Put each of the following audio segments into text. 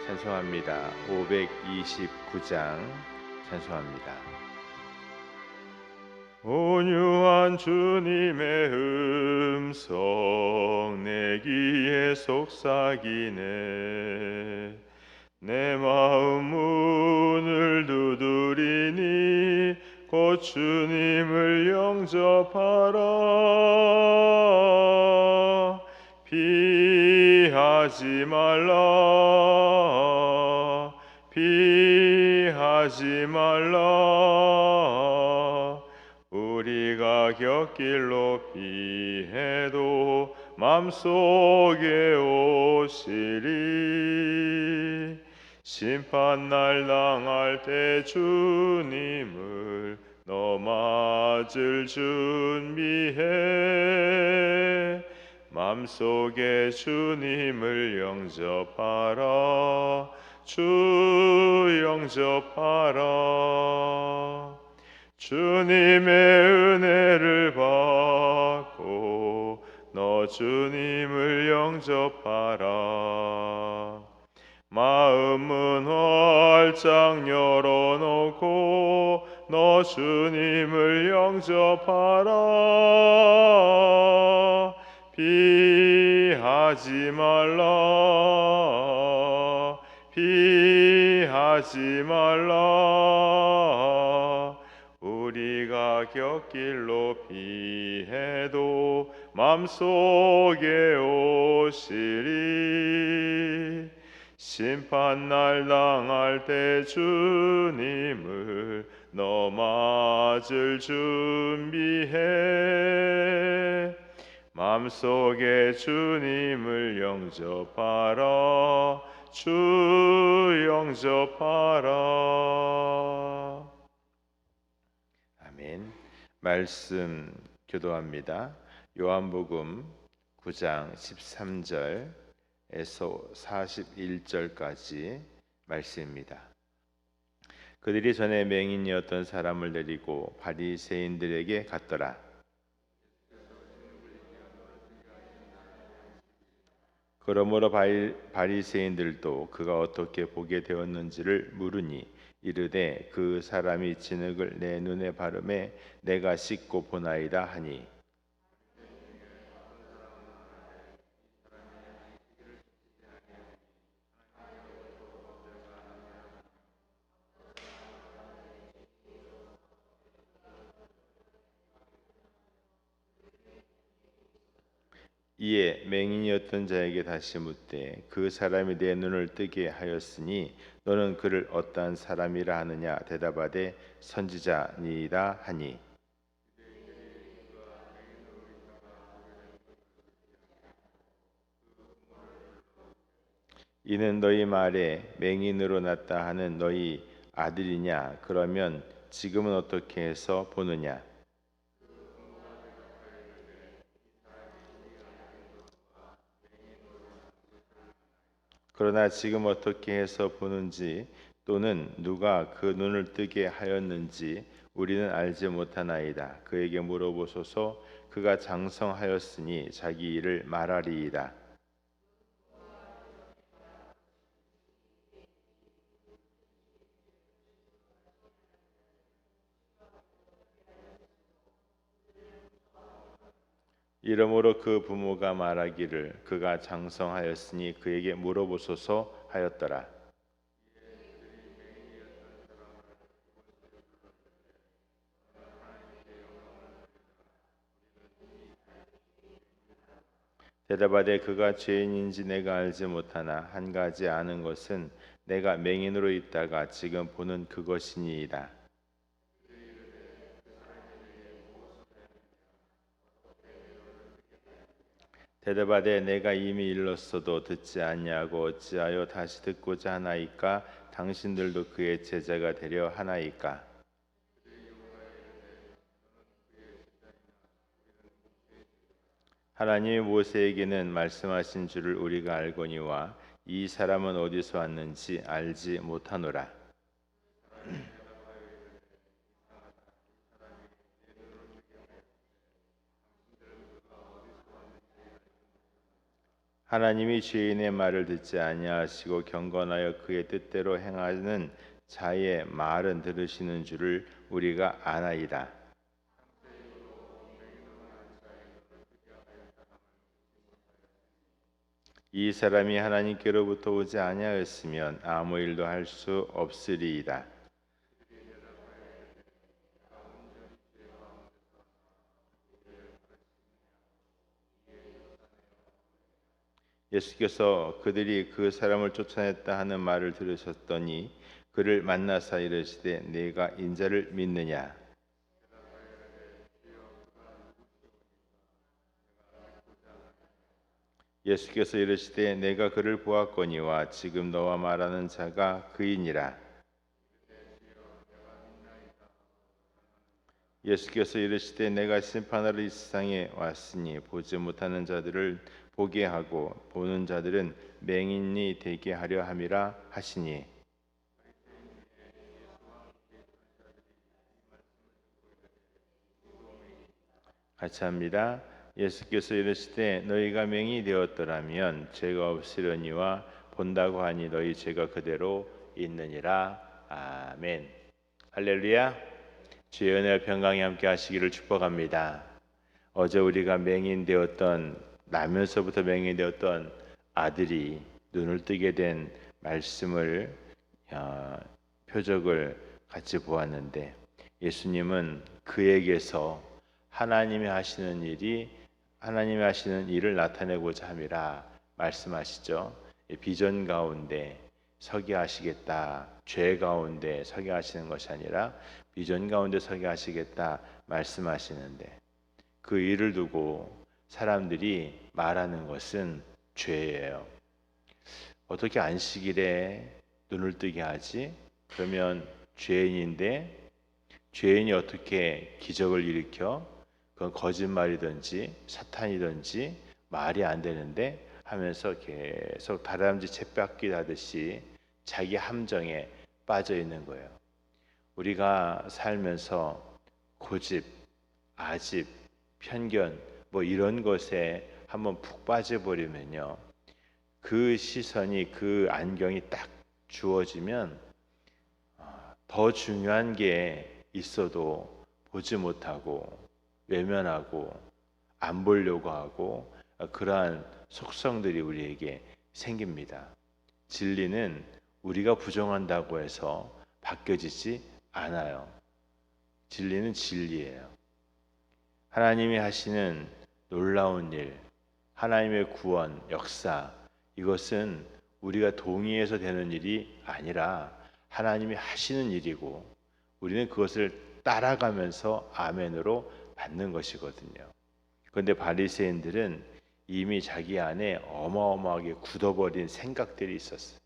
찬송합니다. 529장 찬송합니다. 온유한 주님의 음성 내 귀에 속삭이네. 내 마음 문을 두드리니 곧 주님을 영접하라. 피하지 말라. 피하지 말라. 우리가 곁길로 피해도 맘속에 오시리. 심판날 당할 때 주님을 너 맞을 준비해. 맘속에 주님을 영접하라. 주 영접하라. 주님의 은혜를 받고 너 주님을 영접하라. 마음은 활짝 열어놓고 너 주님을 영접하라. 피하지 말라. 피하지 말라. 우리가 곁길로 피해도 맘속에 오시리. 심판날 당할 때 주님을 너 맞을 준비해. 맘속에 주님을 영접하라. 주 영접하라. 아멘. 말씀 교도합니다. 요한복음 9장 13절에서 41절까지 말씀입니다. 그들이 전에 맹인이었던 사람을 데리고 바리새인들에게 갔더라. 그러므로 바리새인들도 그가 어떻게 보게 되었는지를 물으니 이르되 그 사람이 진흙을 내 눈에 바르매 내가 씻고 보나이다 하니, 이에 맹인이었던 자에게 다시 묻되 그 사람이 내 눈을 뜨게 하였으니 너는 그를 어떠한 사람이라 하느냐. 대답하되 선지자니이다 하니, 이는 너희 말에 맹인으로 났다 하는 너희 아들이냐. 그러면 지금은 어떻게 해서 보느냐. 그러나 지금 어떻게 해서 보는지 또는 누가 그 눈을 뜨게 하였는지 우리는 알지 못하나이다. 그에게 물어보소서. 그가 장성하였으니 자기 일을 말하리이다. 이러므로 그 부모가 말하기를 그가 장성하였으니 그에게 물어보소서 하였더라. 대답하되 그가 죄인인지 내가 알지 못하나 한 가지 아는 것은 내가 맹인으로 있다가 지금 보는 그것이니이다. 대답하되 내가 이미 일렀어도 듣지 아니하고 어찌하여 다시 듣고자 하나이까. 당신들도 그의 제자가 되려 하나이까. 하나님이 모세에게는 말씀하신 줄을 우리가 알거니와 이 사람은 어디서 왔는지 알지 못하노라. 하나님이 죄인의 말을 듣지 아니하시고 경건하여 그의 뜻대로 행하는 자의 말은 들으시는 줄을 우리가 아나이다. 이 사람이 하나님께로부터 오지 아니하였으면 아무 일도 할 수 없으리이다. 예수께서 그들이 그 사람을 쫓아냈다 하는 말을 들으셨더니 그를 만나사 이르시되 네가 인자를 믿느냐. 예수께서 이르시되 내가 그를 보았거니와 지금 너와 말하는 자가 그이니라. 예수께서 이르시되 내가 심판하러 이 세상에 왔으니 보지 못하는 자들을 보게 하고 보는 자들은 맹인이 되게 하려 함이라 하시니 같이 합니다. 예수께서 이르시되 너희가 맹인이 되었더라면 죄가 없으려니와 본다고 하니 너희 죄가 그대로 있느니라. 아멘. 할렐루야. 주의 은혜와 평강이 함께 하시기를 축복합니다. 어제 우리가 맹인 되었던 나면서부터 맹인 되었던 아들이 눈을 뜨게 된 말씀을 표적을 같이 보았는데 예수님은 그에게서 하나님이 하시는 일을 나타내고자 함이라 말씀하시죠. 비전 가운데 서게 하시겠다. 죄 가운데 서게 하시는 것이 아니라 비전 가운데 서게 하시겠다 말씀하시는데 그 일을 두고 사람들이 말하는 것은 죄예요. 어떻게 안식일에 눈을 뜨게 하지? 그러면 죄인인데 죄인이 어떻게 기적을 일으켜? 그건 거짓말이든지 사탄이든지 말이 안 되는데 하면서 계속 다람쥐 쳇바퀴 하듯이 자기 함정에 빠져 있는 거예요. 우리가 살면서 고집, 아집, 편견 뭐 이런 것에 한번 푹 빠져버리면요. 그 시선이 그 안경이 딱 주어지면 더 중요한 게 있어도 보지 못하고 외면하고 안 보려고 하고 그러한 속성들이 우리에게 생깁니다. 진리는 우리가 부정한다고 해서 바뀌어지지 않아요. 진리는 진리예요. 하나님이 하시는 놀라운 일, 하나님의 구원, 역사 이것은 우리가 동의해서 되는 일이 아니라 하나님이 하시는 일이고 우리는 그것을 따라가면서 아멘으로 받는 것이거든요. 그런데 바리새인들은 이미 자기 안에 어마어마하게 굳어버린 생각들이 있었어요.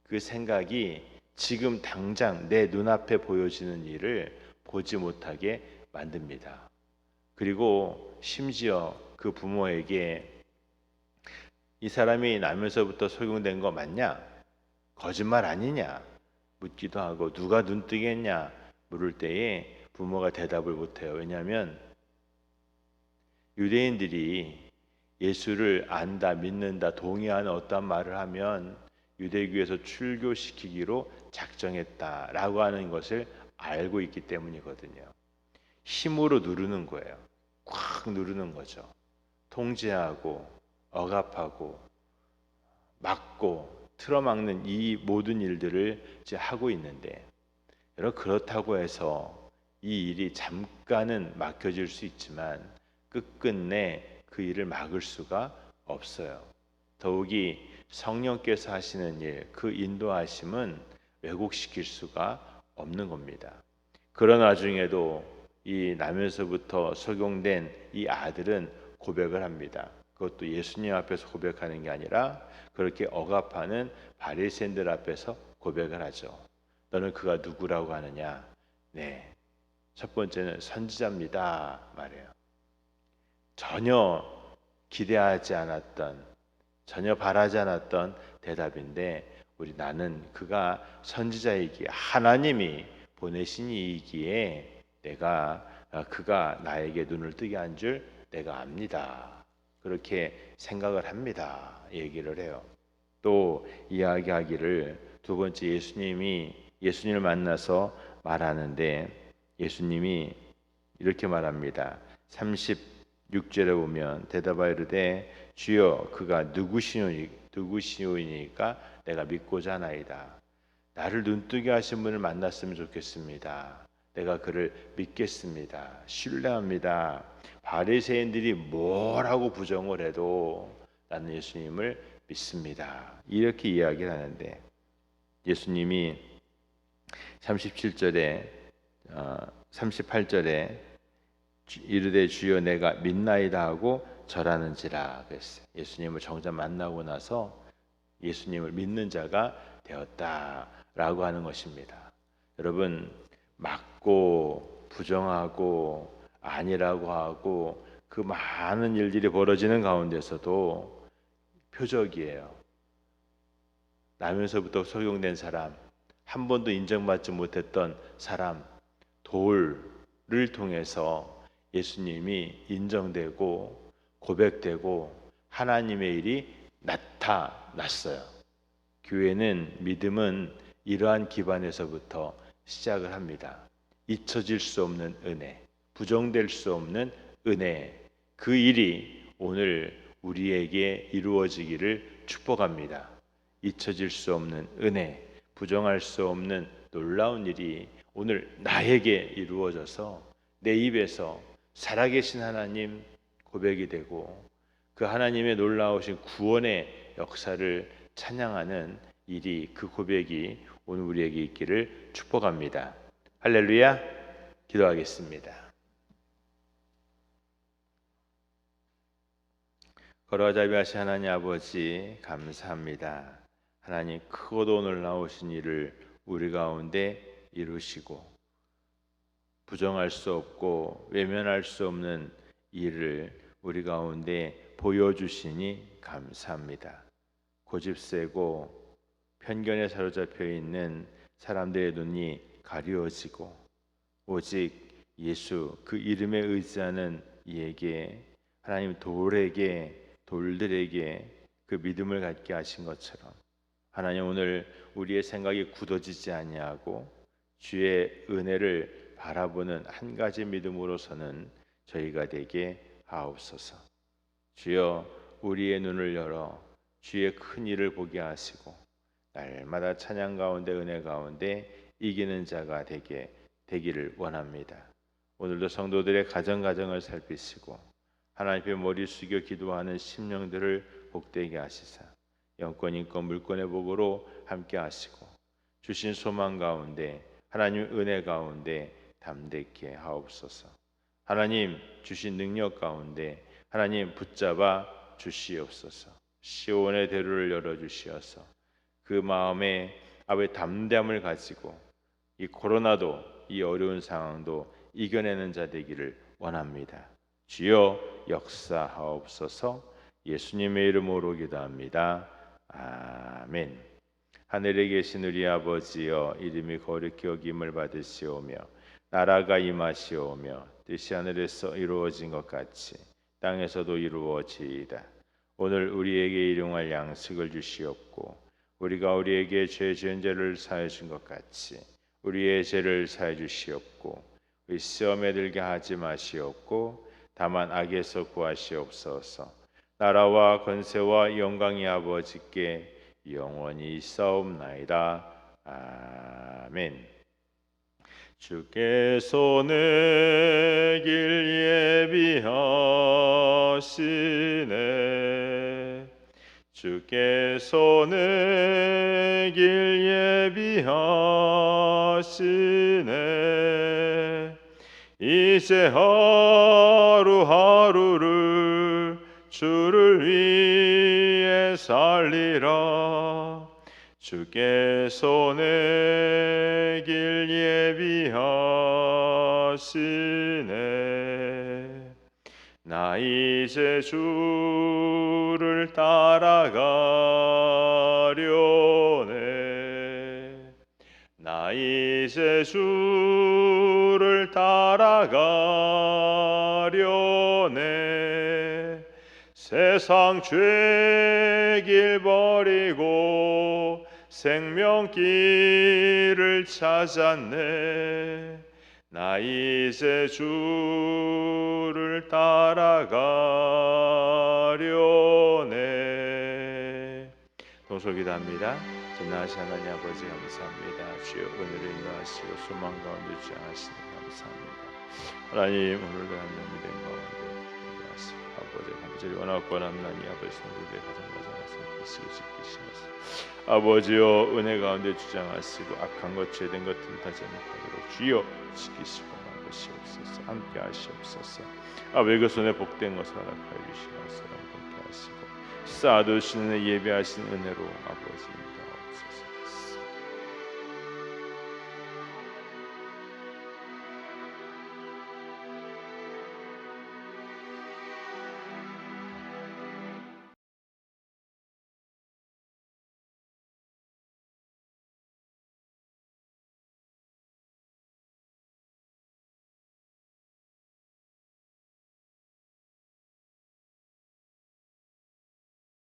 그 생각이 지금 당장 내 눈앞에 보여지는 일을 보지 못하게 만듭니다. 그리고 심지어 그 부모에게 이 사람이 나면서부터 소경된 거 맞냐? 거짓말 아니냐? 묻기도 하고 누가 눈 뜨겠냐? 물을 때에 부모가 대답을 못해요. 왜냐하면 유대인들이 예수를 안다, 믿는다, 동의하는 어떤 말을 하면 유대교에서 출교시키기로 작정했다라고 하는 것을 알고 있기 때문이거든요. 힘으로 누르는 거예요. 꽉 누르는 거죠. 통제하고 억압하고 막고 틀어막는 이 모든 일들을 이제 하고 있는데 여러분 그렇다고 해서 이 일이 잠깐은 막혀질 수 있지만 끝끝내 그 일을 막을 수가 없어요. 더욱이 성령께서 하시는 일, 그 인도하심은 왜곡시킬 수가 없는 겁니다. 그런 와중에도 이 나면서부터 소경된 이 아들은 고백을 합니다. 그것도 예수님 앞에서 고백하는 게 아니라 그렇게 억압하는 바리새인들 앞에서 고백을 하죠. 너는 그가 누구라고 하느냐? 네, 첫 번째는 선지자입니다 말해요. 전혀 기대하지 않았던, 전혀 바라지 않았던 대답인데 나는 그가 선지자이기에 하나님이 보내신 이기에 내가 그가 나에게 눈을 뜨게 한 줄 내가 압니다. 그렇게 생각을 합니다. 얘기를 해요. 또 이야기하기를 두 번째 예수님을 만나서 말하는데 예수님이 이렇게 말합니다. 36절에 보면 대답하여 이르되 주여 그가 누구시오니까 내가 믿고자 하나이다. 나를 눈뜨게 하신 분을 만났으면 좋겠습니다. 내가 그를 믿겠습니다. 신뢰합니다. 바리새인들이 뭐라고 부정을 해도 나는 예수님을 믿습니다. 이렇게 이야기를 하는데 예수님이 38절에 이르되 주여 내가 믿나이다 하고 절하는지라 그랬어요. 예수님을 정작 만나고 나서 예수님을 믿는 자가 되었다라고 하는 것입니다. 여러분, 맞고 부정하고 아니라고 하고 그 많은 일들이 벌어지는 가운데서도 표적이에요. 나면서부터 소용된 사람, 한 번도 인정받지 못했던 사람, 돌을 통해서 예수님이 인정되고 고백되고 하나님의 일이 나타났어요. 교회는 믿음은 이러한 기반에서부터 시작을 합니다. 잊혀질 수 없는 은혜, 부정될 수 없는 은혜, 그 일이 오늘 우리에게 이루어지기를 축복합니다. 잊혀질 수 없는 은혜, 부정할 수 없는 놀라운 일이 오늘 나에게 이루어져서 내 입에서 살아계신 하나님 고백이 되고 그 하나님의 놀라우신 구원의 역사를 찬양하는 일이, 그 고백이 오늘 우리에게 있기를 축복합니다. 할렐루야. 기도하겠습니다. 거룩하고 자비하신 하나님 아버지, 감사합니다. 하나님, 크고도 놀라우신 일을 우리 가운데 이루시고 부정할 수 없고 외면할 수 없는 일을 우리 가운데 보여주시니 감사합니다. 고집세고 편견에 사로잡혀 있는 사람들의 눈이 가려지고 오직 예수 그 이름에 의지하는 이에게, 하나님 돌들에게 그 믿음을 갖게 하신 것처럼 하나님, 오늘 우리의 생각이 굳어지지 아니하고 주의 은혜를 바라보는 한 가지 믿음으로서는 저희가 되게 하옵소서. 주여, 우리의 눈을 열어 주의 큰 일을 보게 하시고 날마다 찬양 가운데 은혜 가운데 이기는 자가 되기를 원합니다. 오늘도 성도들의 가정을 살피시고 하나님의 머리 숙여 기도하는 심령들을 복되게 하시사 영권, 인권, 물권의 복으로 함께 하시고 주신 소망 가운데 하나님 은혜 가운데 담대케 하옵소서. 하나님 주신 능력 가운데 하나님 붙잡아 주시옵소서. 시온의 대로를 열어주시어서 그 마음에 아버지 담대함을 가지고 이 코로나도 이 어려운 상황도 이겨내는 자 되기를 원합니다. 주여 역사하옵소서. 예수님의 이름으로 기도합니다. 아멘. 하늘에 계신 우리 아버지여, 이름이 거룩히 여김을 받으시오며 나라가 임하시오며 뜻이 하늘에서 이루어진 것 같이 땅에서도 이루어지이다. 오늘 우리에게 일용할 양식을 주시옵고 우리가 우리에게 죄 지은 죄를 사해 준 것 같이 우리의 죄를 사해 주시옵고 우리 시험에 들게 하지 마시옵고 다만 악에서 구하시옵소서. 나라와 권세와 영광이 아버지께 영원히 있사옵나이다. 아멘. 주께서 내 길 예비하시네. 주께서 내 길 예비하시네. 이제 하루하루를 주를 위해 살리라. 주께서 내 길 예비하시네. 나 이제 주를 따라가려네. 나 이제 주를 따라가려네. 세상 죄길 버리고 생명길을 찾았네. 나 이제 주를 따라가려네. 동서기도합니다. 전능하신 하나님 아버지 감사합니다. 주여 오늘을 인도하시고 소망 가운데 주장하시니 감사합니다. 하나님 오늘도 하나님 믿음 가운데 인도하시고 아버지 간절히 원하고 원함나니 아버지 성도들의 가정가정에서 이시고 지키시면서 아버지여 은혜 가운데 주장하시고 악한 것 죄된 것 틈타지 못하도록 주여 지키시고 막으시옵소서. 함께 하시옵소서. 아버지 그 손에 복된 것을 허락하여 주시옵소서. 함께 하시고 쌓아두시는 예배하신 은혜로 아버지